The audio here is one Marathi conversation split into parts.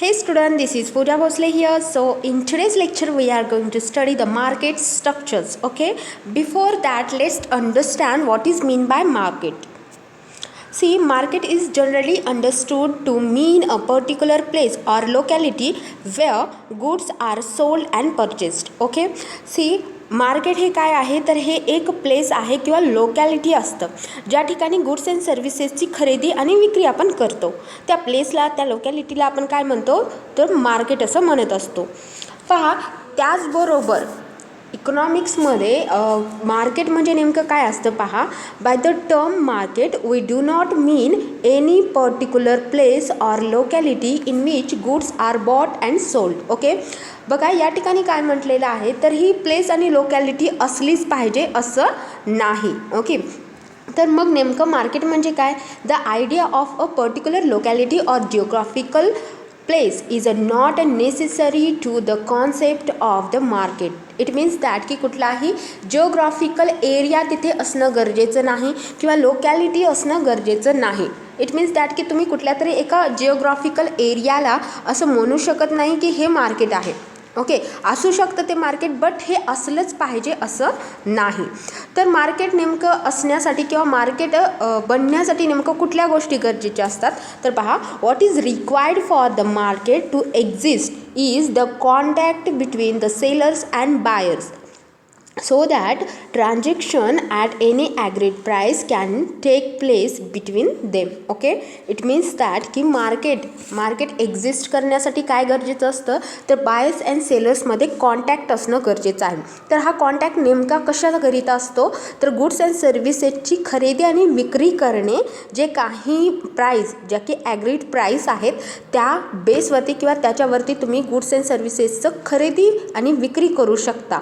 Hey student, this is Pooja Bhosle here. So in today's lecture we are going to study the market structures. Okay, before that let's understand what is meant by market. See, market is generally understood to mean a particular place or locality where goods are sold and purchased. Okay, see, market हे काय आहे तर हे एक प्लेस आहे किंवा लोकॅलिटी असतं ज्या ठिकाणी गुड्स अँड सर्व्हिसेसची खरेदी आणि विक्री आपण करतो. त्या प्लेसला त्या लोकॅलिटीला आपण काय म्हणतो तर मार्केट असं म्हणत असतो. पहा, त्याचबरोबर इकॉनॉमिक्समध्ये मार्केट म्हणजे नेमकं काय असतं पहा. By the term market we do not mean any particular place or locality in which goods are bought and sold. Okay, बघा या ठिकाणी काय म्हटलेलं आहे तर ही प्लेस आणि लोकॅलिटी असलीच पाहिजे असं नाही. ओके, तर मग नेमकं मार्केट म्हणजे काय. The idea of a particular locality or geographical place is not necessary to the concept of the market. It means that की कुठलाही जिओग्राफिकल एरिया तिथे असणं गरजेचं नाही किंवा लोकॅलिटी असणं गरजेचं नाही. इट मीन्स दॅट की तुम्ही कुठल्या तरी एका जिओग्राफिकल एरियाला असं म्हणू शकत नाही की हे मार्केट आहे. ओके, असू शकतं ते मार्केट, बट हे असलंच पाहिजे असं नाही. तर मार्केट नेमकं असण्यासाठी किंवा मार्केट बनण्यासाठी नेमकं कुठल्या गोष्टी गरजेच्या असतात तर पहा. What is required for the market to exist is the contact between the sellers and buyers so that transaction at any agreed price can take place between them. Okay, it means that की मार्केट एक्झिस्ट करण्यासाठी काय गरजेचं असतं तर बायर्स अँड सेलर्समध्ये कॉन्टॅक्ट असणं गरजेचं आहे. तर हा कॉन्टॅक्ट नेमका कशाकरिता असतो तर गुड्स अँड सर्व्हिसेसची खरेदी आणि विक्री करणे. जे काही प्राईस ज्या की ॲग्रीड प्राईस आहेत त्या बेसवरती किंवा त्याच्यावरती तुम्ही गुड्स अँड सर्व्हिसेसचं खरेदी आणि विक्री करू शकता.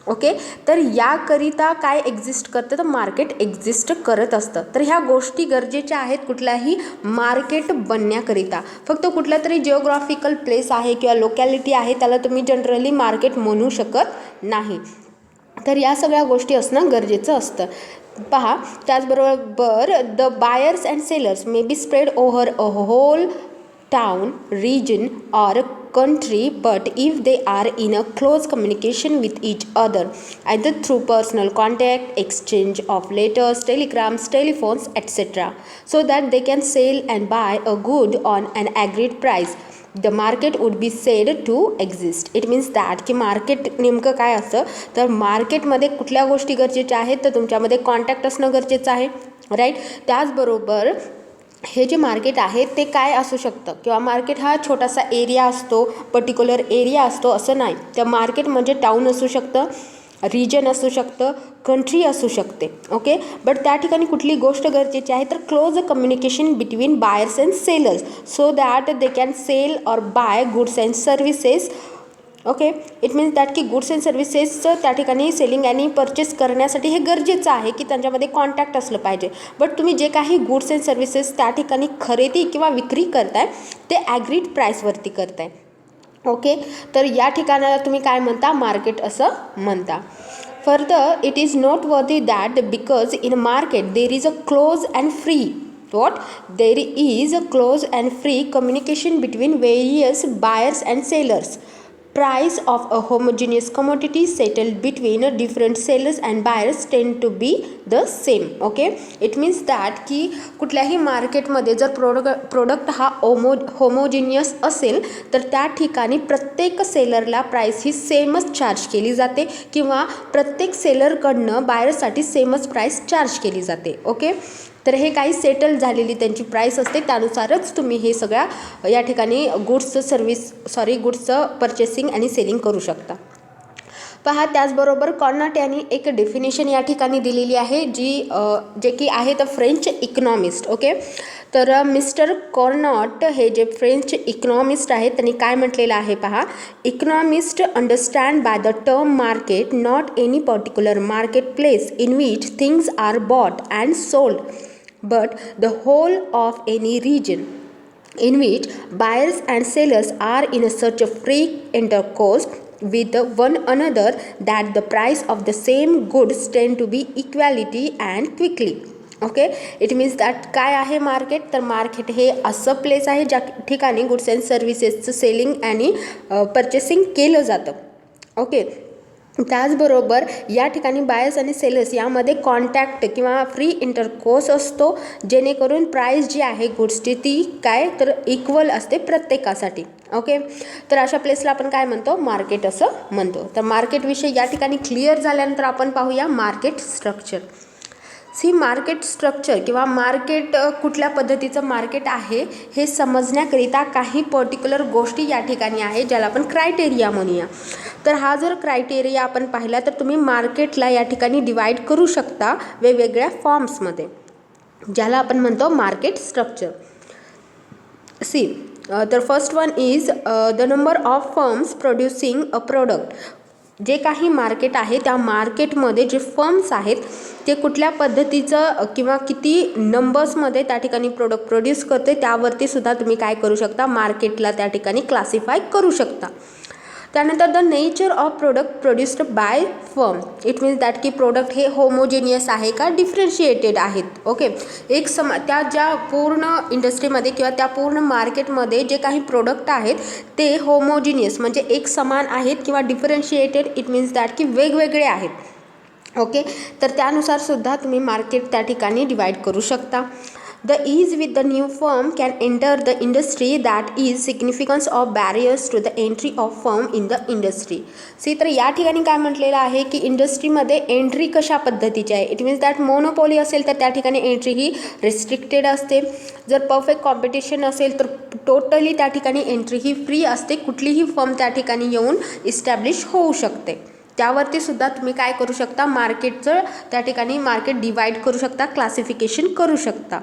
ओके, तर याकरिता काय एक्झिस्ट करतं तर मार्केट एक्झिस्ट करत असतं. तर ह्या गोष्टी गरजेच्या आहेत कुठलाही मार्केट बनण्याकरिता. फक्त कुठला तरी जिओग्राफिकल प्लेस आहे किंवा लोकॅलिटी आहे त्याला तुम्ही जनरली मार्केट म्हणू शकत नाही. तर या सगळ्या गोष्टी असणं गरजेचं असतं. पहा, त्याचबरोबर the buyers and sellers may be spread over a whole town, region or country, but if they are in a close communication with each other, either through personal contact, exchange of letters, telegrams, telephones, etc., so that they can sell and buy a good on an agreed price, the market would be said to exist. It means that की मार्केट नेमकं काय असतं तर मार्केटमध्ये कुठल्या गोष्टी गरजेच्या आहेत तर तुमच्यामध्ये कॉन्टॅक्ट असणं गरजेचं आहे, राईट. त्याचबरोबर हे जे मार्केट आहे ते काय असू शकतं किंवा मार्केट हा छोटासा एरिया असतो, पर्टिक्युलर एरिया असतो असं नाही. त्या मार्केट म्हणजे टाऊन असू शकतं, रिजन असू शकतं, कंट्री असू शकते. ओके, बट त्या ठिकाणी कुठली गोष्ट गरजेची आहे तर close communication between buyers and sellers so that they can sell or buy goods and services. Okay, it means that की गुड्स अँड सर्व्हिसेसचं त्या ठिकाणी सेलिंग आणि परचेस करण्यासाठी हे गरजेचं आहे की त्यांच्यामध्ये कॉन्टॅक्ट असलं पाहिजे. बट तुम्ही जे काही गुड्स अँड सर्व्हिसेस त्या ठिकाणी खरेदी किंवा विक्री करताय ते ॲग्रीड प्राईसवरती करताय. ओके, तर या ठिकाणाला तुम्ही काय म्हणता मार्केट असं म्हणता. Further it is not worthy that because in market there is a close and free there is a close and free communication between various buyers and sellers. Price of a homogeneous commodity settled between different sellers and buyers tend to be the same. Okay, it means that की कुठल्याही मार्केटमध्ये जर प्रोडक्ट हा होमोजिनियस असेल तर त्या ठिकाणी प्रत्येक सेलरला प्राईस ही सेमच चार्ज केली जाते किंवा प्रत्येक सेलरकडनं बायरसाठी सेमच प्राईस चार्ज केली जाते. ओके, तर हे काही सेटल झालेली त्यांची प्राईस असते त्यानुसारच तुम्ही हे सगळ्या या ठिकाणी गुड्सचं परचेसिंग आणि सेलिंग करू शकता. पहा, त्याचबरोबर कॉर्नॉट यांनी एक डेफिनेशन या ठिकाणी दिलेली आहे जे की आहे द फ्रेंच इकॉनॉमिस्ट. ओके, तर मिस्टर कॉर्नॉट हे जे फ्रेंच इकॉनॉमिस्ट आहेत त्यांनी काय म्हटलेलं आहे पहा. Economist understand by the term market not any particular market place in which things are bought and sold but the whole of any region in which buyers and sellers are in such a free intercourse with one another that the price of the same goods tend to be equality and quickly. Okay, it means that काय आहे मार्केट, तर मार्केट हे असं प्लेस आहे ज्या ठिकाणी गुड्स अँड सर्व्हिसेसचं सेलिंग आणि परचेसिंग केलं जातं. ओके, त्याचबरोबर या ठिकाणी बायर्स आणि सेलर्स यामध्ये कॉन्टॅक्ट किंवा फ्री इंटरकोर्स असतो, जेणेकरून प्राईस जी आहे गुड्सची ती काय तर इक्वल असते प्रत्येकासाठी. ओके, तर अशा प्लेसला आपण काय म्हणतो, मार्केट असं म्हणतो. तर मार्केटविषयी या ठिकाणी क्लिअर झाल्यानंतर आपण पाहूया market structure. See market structure किंवा मार्केट कुठल्या पद्धतीचं मार्केट आहे हे समजण्याकरिता काही पर्टिक्युलर गोष्टी या ठिकाणी आहे, ज्याला आपण क्रायटेरिया म्हणूया. तर हा जर क्रायटेरिया आपण पाहिला तर तुम्ही मार्केटला या ठिकाणी डिवाईड करू शकता वेगवेगळ्या फॉर्म्समध्ये, ज्याला आपण म्हणतो मार्केट स्ट्रक्चर. सी तर first one is the number of firms producing a product. जे काही मार्केट आहे त्या मार्केटमध्ये जे फर्म्स आहेत ते कुठल्या पद्धतीचं किंवा किती नंबर्समध्ये त्या ठिकाणी प्रोडक्ट प्रोड्यूस करते त्यावरती सुद्धा तुम्ही काय करू शकता, मार्केटला त्या ठिकाणी क्लासिफाय करू शकता. त्यानंतर the nature of product produced by firm. It means that की प्रोडक्ट हे होमोजेनियस आहे का डिफरन्शिएटेड आहेत. ओके, एक त्या ज्या पूर्ण इंडस्ट्रीमध्ये किंवा त्या पूर्ण मार्केटमध्ये जे काही प्रोडक्ट आहेत ते होमोजिनियस म्हणजे एक समान आहेत किंवा डिफरन्शिएटेड. इट मीन्स दॅट की वेगवेगळे आहेत. ओके, तर त्यानुसार सुद्धा तुम्ही मार्केट त्या ठिकाणी डिवाईड करू शकता. The is with the new firm can enter the industry that is significance of barriers to the entry of firm in the industry. See तर या ठिकाणी काय म्हटलेलं आहे की इंडस्ट्रीमध्ये एंट्री कशा पद्धतीची आहे. इट मीन्स दॅट मोनोपॉली असेल तर त्या ठिकाणी एंट्री ही रिस्ट्रिक्टेड असते. जर परफेक्ट कॉम्पिटिशन असेल तर टोटली त्या ठिकाणी एंट्री ही फ्री असते. कुठलीही फर्म त्या ठिकाणी येऊन इस्टॅब्लिश होऊ शकते. त्यावरती सुद्धा तुम्ही काय करू शकता, मार्केटचं त्या ठिकाणी मार्केट डिवाईड करू शकता, क्लासिफिकेशन करू शकता.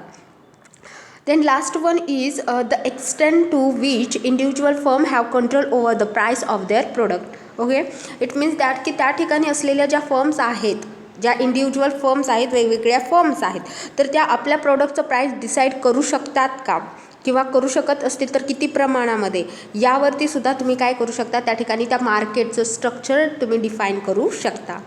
Then last one is the extent to which individual firm have control over the price of their product. Okay, it means that की त्या ठिकाणी असलेल्या ज्या फर्म्स आहेत, ज्या इंडिव्हिज्युअल फर्म्स आहेत, वेगवेगळ्या फर्म्स आहेत, तर त्या आपल्या प्रोडक्टचं प्राईस डिसाईड करू शकतात का किंवा करू शकत असतील तर किती प्रमाणामध्ये, यावरती सुद्धा तुम्ही काय करू शकता, त्या ठिकाणी त्या मार्केटचं स्ट्रक्चर तुम्ही डिफाईन करू शकता.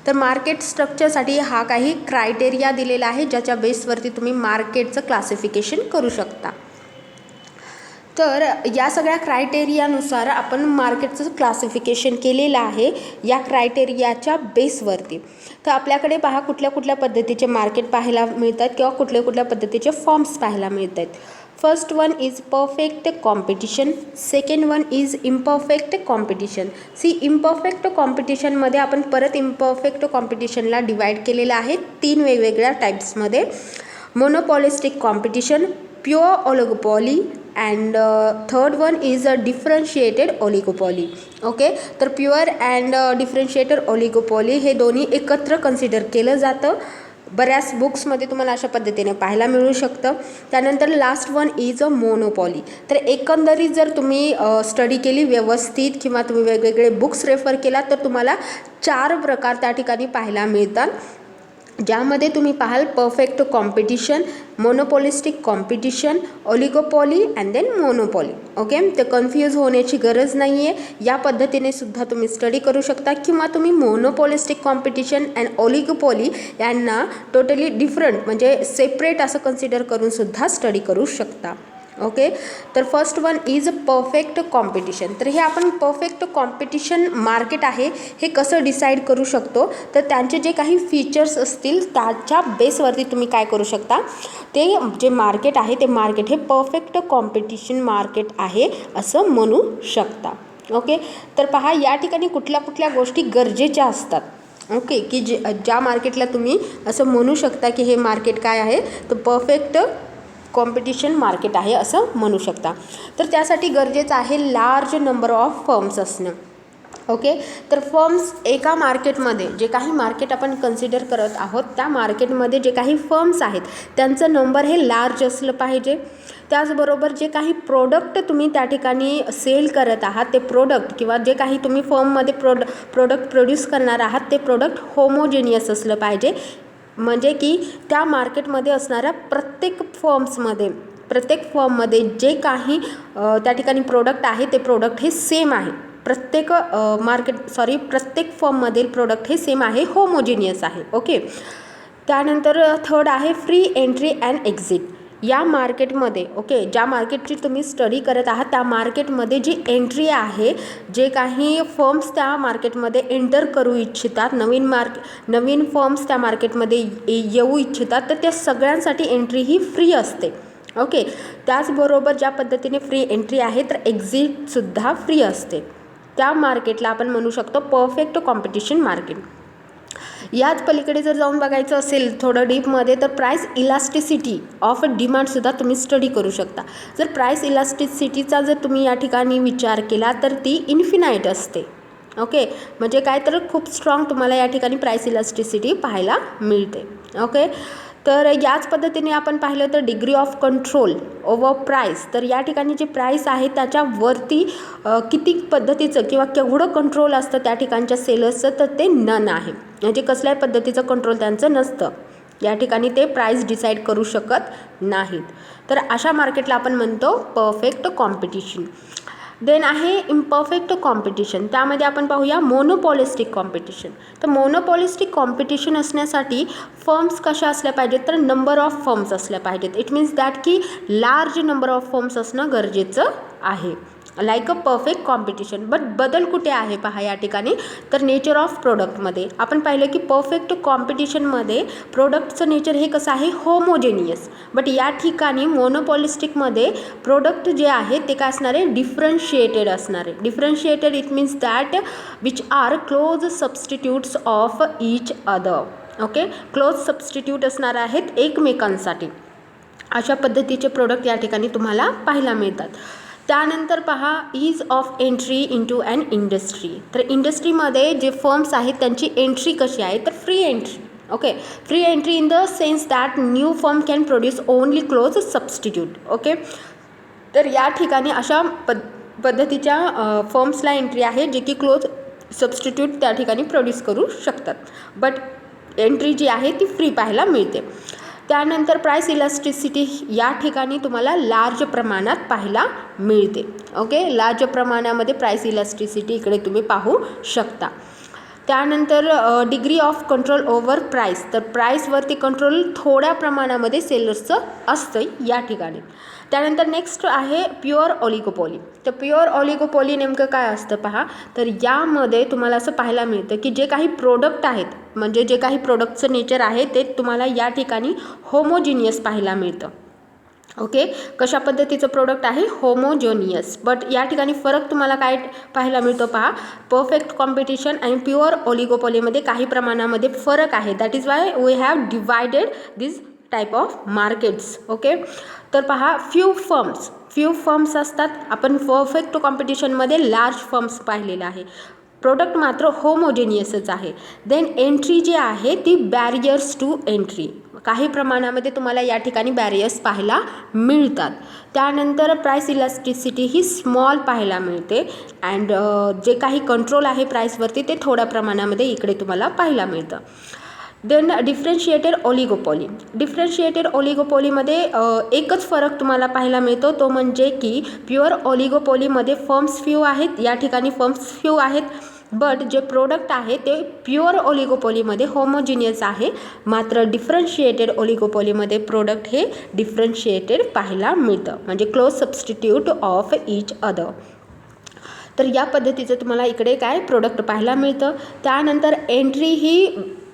तर मार्केट स्ट्रक्चरसाठी हा काही क्रायटेरिया दिलेला आहे ज्याच्या बेसवरती तुम्ही मार्केटचं क्लासिफिकेशन करू शकता. तर या सगळ्या क्रायटेरियानुसार आपण मार्केटचं क्लासिफिकेशन केलेलं आहे या क्रायटेरियाच्या बेसवरती. तर आपल्याकडे पहा कुठल्या कुठल्या पद्धतीचे मार्केट पाहायला मिळतात किंवा कुठल्या कुठल्या पद्धतीचे फॉर्म्स पाहायला मिळतात. First one is perfect competition, second one is imperfect competition. See imperfect कॉम्पिटिशनमध्ये आपण परत इम्परफेक्ट कॉम्पिटिशनला डिवाईड केलेलं आहे 3 वेगवेगळ्या टाईप्समध्ये. Monopolistic competition, pure oligopoly and third one is a differentiated oligopoly. Okay, तर प्युअर अँड डिफरन्शिएटेड ओलिगोपॉली हे दोन्ही एकत्र कन्सिडर केलं जातं. बऱ्याच बुक्समध्ये तुम्हाला अशा पद्धतीने पाहायला मिळू शकतं. त्यानंतर last one is a monopoly. तर एकंदरीत जर तुम्ही स्टडी केली व्यवस्थित किंवा तुम्ही वेगवेगळे बुक्स रेफर केला तर तुम्हाला 4 प्रकार त्या ठिकाणी पाहायला मिळतात, ज्यामध्ये तुम्ही पाहाल perfect competition, monopolistic competition, oligopoly and then monopoly. Okay, तर कन्फ्यूज होण्याची गरज नाही आहे. या पद्धतीने सुद्धा तुम्ही स्टडी करू शकता किंवा तुम्ही मोनोपॉलिस्टिक कॉम्पिटिशन अँड ओलिगोपॉली यांना टोटली डिफरंट म्हणजे सेपरेट असं कन्सिडर करून सुद्धा स्टडी करू शकता. ओके, तर first one is perfect competition. तर हे आपण परफेक्ट कॉम्पिटिशन मार्केट आहे हे कसं डिसाईड करू शकतो, तर त्यांचे जे काही फीचर्स असतील त्याच्या बेसवरती तुम्ही काय करू शकता, ते जे मार्केट आहे ते मार्केट हे परफेक्ट कॉम्पिटिशन मार्केट आहे असं म्हणू शकता. ओके, तर पहा या ठिकाणी कुठल्या कुठल्या गोष्टी गरजेच्या असतात. ओके, की ज्या मार्केटला तुम्ही असं म्हणू शकता की हे मार्केट काय आहे, तर परफेक्ट कॉम्पिटिशन मार्केट आहे असं म्हणू शकता. तर त्यासाठी गरजेचं आहे लार्ज नंबर ऑफ फर्म्स असणं. ओके, तर फर्म्स एका मार्केटमध्ये जे काही मार्केट आपण कन्सिडर करत आहोत त्या मार्केटमध्ये जे काही फर्म्स आहेत त्यांचं नंबर हे लार्ज असलं पाहिजे. त्याचबरोबर जे काही प्रोडक्ट तुम्ही त्या ठिकाणी सेल करत आहात ते प्रोडक्ट किंवा जे काही तुम्ही फर्ममध्ये प्रोडक्ट प्रोड्यूस करणार आहात ते प्रोडक्ट होमोजेनियस असलं पाहिजे. म्हणजे की त्या मार्केटमध्ये असणाऱ्या प्रत्येक फर्ममध्ये जे काही त्या ठिकाणी प्रोडक्ट आहे ते प्रोडक्ट हे सेम आहे. प्रत्येक प्रत्येक फर्ममधील प्रोडक्ट हे सेम आहे, होमोजेनियस आहे. ओके, त्यानंतर थर्ड आहे फ्री एंट्री अँड एक्झिट. या मार्केटमध्ये ओके, ज्या मार्केटची तुम्ही स्टडी करत आहात त्या मार्केटमध्ये जी एंट्री आहे, जे काही फर्म्स त्या मार्केटमध्ये एंटर करू इच्छितात, नवीन फर्म्स त्या मार्केटमध्ये येऊ इच्छितात, तर त्या सगळ्यांसाठी एंट्री ही फ्री असते. ओके, त्याचबरोबर ज्या पद्धतीने फ्री एंट्री आहे तर एक्झिटसुद्धा फ्री असते. त्या मार्केटला आपण म्हणू शकतो परफेक्ट कॉम्पिटिशन मार्केट. याच पलीकडे जर जाऊन बघायचं असेल थोडं डीपमध्ये, तर प्राईस इलास्टिसिटी ऑफ डिमांडसुद्धा तुम्ही स्टडी करू शकता. जर प्राईस इलास्टिसिटीचा जर तुम्ही या ठिकाणी विचार केला तर ती इन्फिनाईट असते. ओके, म्हणजे काय, तर खूप स्ट्रॉंग तुम्हाला या ठिकाणी प्राईस इलास्टिसिटी पाहायला मिळते. ओके, तर याच पद्धतीने आपण पाहिलं तर degree of control over price. तर या ठिकाणी जे प्राईस आहे त्याच्यावरती किती पद्धतीचं किंवा केवढं कंट्रोल असतं त्या ठिकाणच्या सेलर्सचं, तर ते नन आहे. म्हणजे कसल्याही पद्धतीचं कंट्रोल त्यांचं नसतं. या ठिकाणी ते प्राईस डिसाईड करू शकत नाहीत. तर अशा मार्केटला आपण म्हणतो परफेक्ट कॉम्पिटिशन. देन आहे इम्परफेक्ट कॉम्पिटिशन. त्यामध्ये आपण पाहूया मोनोपॉलिस्टिक कॉम्पिटिशन. तर मोनोपॉलिस्टिक कॉम्पिटिशन असण्यासाठी फर्म्स कशा असल्या पाहिजेत, तर नंबर ऑफ फर्म्स असल्या पाहिजेत. इट मीन्स दॅट की लार्ज नंबर ऑफ फर्म्स असणं गरजेचं आहे, like a perfect competition. But बदल कुठे आहे पहा या ठिकाणी, तर नेचर ऑफ प्रोडक्टमध्ये. आपण पाहिलं की परफेक्ट कॉम्पिटिशनमध्ये प्रोडक्टचं नेचर हे कसं आहे, होमोजेनियस. बट या ठिकाणी मोनोपॉलिस्टिकमध्ये प्रोडक्ट जे आहे ते काय असणार आहे, डिफरन्शिएटेड असणार आहे. Differentiated it means that which are close substitutes of each other. Okay, close substitute असणार आहेत एकमेकांसाठी. अशा पद्धतीचे प्रोडक्ट या ठिकाणी तुम्हाला पाहायला मिळतात. त्यानंतर पहा ease of entry into an industry. तर इंडस्ट्रीमध्ये जे फर्म्स आहेत त्यांची एंट्री कशी आहे, तर free entry. Okay, free entry in the sense that new firm can produce only close substitute. Okay, तर या ठिकाणी अशा पद्धतीच्या फर्म्सला एंट्री आहे जे की क्लोज सबस्टिट्यूट त्या ठिकाणी प्रोड्यूस करू शकतात. बट एंट्री जी आहे ती फ्री पाहायला मिळते. त्यानंतर प्राईस इलास्टिसिटी या ठिकाणी तुम्हाला लार्ज प्रमाणात पाहायला मिळते. ओके, लार्ज प्रमाणामध्ये प्राईस इलास्टिसिटी इकडे तुम्ही पाहू शकता. त्यानंतर degree of control over price. तर प्राईसवरती कंट्रोल थोड्या प्रमाणामध्ये सेलर्सचं असतं या ठिकाणी. त्यानंतर नेक्स्ट आहे प्युअर ऑलिगोपॉली. तर प्युअर ऑलिगोपॉली नेमकं काय असतं पहा, तर यामध्ये तुम्हाला असं पाहायला मिळतं की जे काही प्रोडक्ट आहेत, म्हणजे जे काही प्रोडक्टचं नेचर आहे ते तुम्हाला या ठिकाणी होमोजिनियस पाहायला मिळतं. ओके, कशा पद्धतीचं प्रोडक्ट आहे, होमोजेनियस. बट या ठिकाणी फरक तुम्हाला काय पाहायला मिळतो पहा, परफेक्ट कॉम्पिटिशन आणि प्युअर ऑलिगोपॉलीमध्ये काही प्रमाणामध्ये फरक आहे. That is why we have divided this type of markets. Okay, तर पहा फ्यू फर्म्स असतात. आपण परफेक्ट कॉम्पिटिशनमध्ये लार्ज फर्म्स पाहिलेलं आहे. प्रोडक्ट मात्र होमोजेनियसच आहे. देन एंट्री जी आहे ती बॅरियर्स टू एंट्री. काही प्रमाणामध्ये तुम्हाला या ठिकाणी बॅरियर्स पाहायला मिळतात. त्यानंतर प्राईस इलास्टिसिटी ही स्मॉल पाहायला मिळते. अँड जे काही कंट्रोल आहे प्राईसवरती ते थोड्या प्रमाणामध्ये इकडे तुम्हाला पाहायला मिळतं. Then differentiated oligopoly. डिफरन्शिएटेड ऑलिगोपॉलीमध्ये एकच फरक तुम्हाला पाहायला मिळतो, तो म्हणजे की प्युअर ऑलिगोपॉलीमध्ये फर्म्स फ्यू आहेत, या ठिकाणी फर्म्स फ्यू आहेत. बट जे प्रोडक्ट आहे ते प्युअर ऑलिगोपॉलीमध्ये होमोजिनियस आहे. मात्र डिफरन्शिएटेड ऑलिगोपॉलीमध्ये प्रोडक्ट हे डिफरन्शिएटेड पाहायला मिळतं, म्हणजे close substitute of each other. तर या पद्धतीचं तुम्हाला इकडे काय प्रोडक्ट पाहायला मिळतं. त्यानंतर एंट्री ही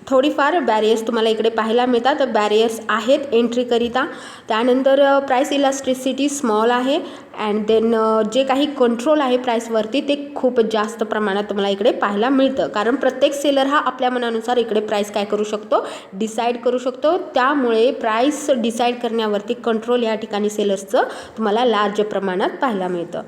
थोडीफार बॅरियर्स तुम्हाला इकडे पाहायला मिळतात. तर बॅरियर्स आहेत एंट्रीकरिता. त्यानंतर प्राईस इलास्टिसिटी स्मॉल आहे. अँड देन जे काही कंट्रोल आहे प्राईसवरती ते खूप जास्त प्रमाणात तुम्हाला इकडे पाहायला मिळतं. कारण प्रत्येक सेलर हा आपल्या मनानुसार इकडे प्राईस काय करू शकतो, डिसाईड करू शकतो. त्यामुळे प्राईस डिसाईड करण्यावरती कंट्रोल या ठिकाणी सेलर्सचं तुम्हाला लार्ज प्रमाणात पाहायला मिळतं.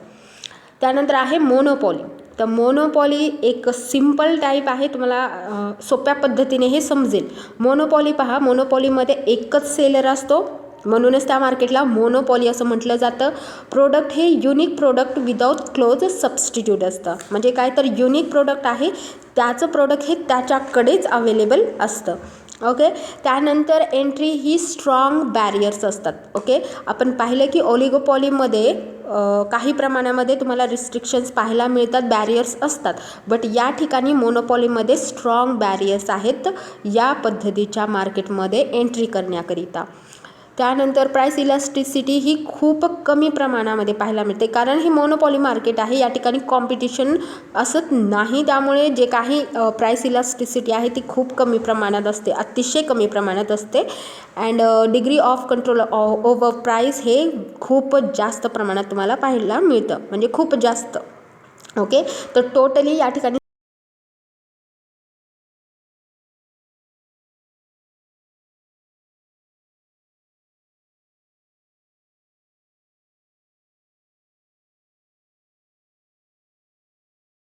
त्यानंतर आहे मोनोपॉली. तर मोनोपॉली एक सिम्पल टाईप आहे, तुम्हाला सोप्या पद्धतीने हे समजेल. मोनोपॉली पहा, मोनोपॉलीमध्ये एकच सेलर असतो, म्हणूनच त्या मार्केटला मोनोपॉली असं म्हटलं जातं. प्रोडक्ट हे unique product without close substitute असतं. म्हणजे काय, तर युनिक प्रोडक्ट आहे, त्याचं प्रोडक्ट हे त्याच्याकडेच अवेलेबल असतं. ओके. त्यानंतर एंट्री ही स्ट्रॉंग बॅरियर्स असतात. ओके. आपण पाहिलं की ओलिगोपॉलीमध्ये काही प्रमाणामध्ये तुम्हाला रिस्ट्रिक्शन्स पाहायला मिळतात, बॅरियर्स असतात, बट या ठिकाणी मोनोपॉलीमध्ये स्ट्रॉंग बॅरियर्स आहेत या पद्धतीच्या मार्केटमध्ये एंट्री करण्याकरिता. त्यानंतर प्राईस इलास्टिसिटी ही खूप कमी प्रमाणामध्ये पाहायला मिळते, कारण हे मोनोपॉली मार्केट आहे, या ठिकाणी कॉम्पिटिशन असत नाही, त्यामुळे जे काही प्राईस इलास्टिसिटी आहे ती खूप कमी प्रमाणात असते, अतिशय कमी प्रमाणात असते. And degree of control over price हे खूप जास्त प्रमाणात तुम्हाला पाहायला मिळतं, म्हणजे खूप जास्त. ओके. तर टोटली या ठिकाणी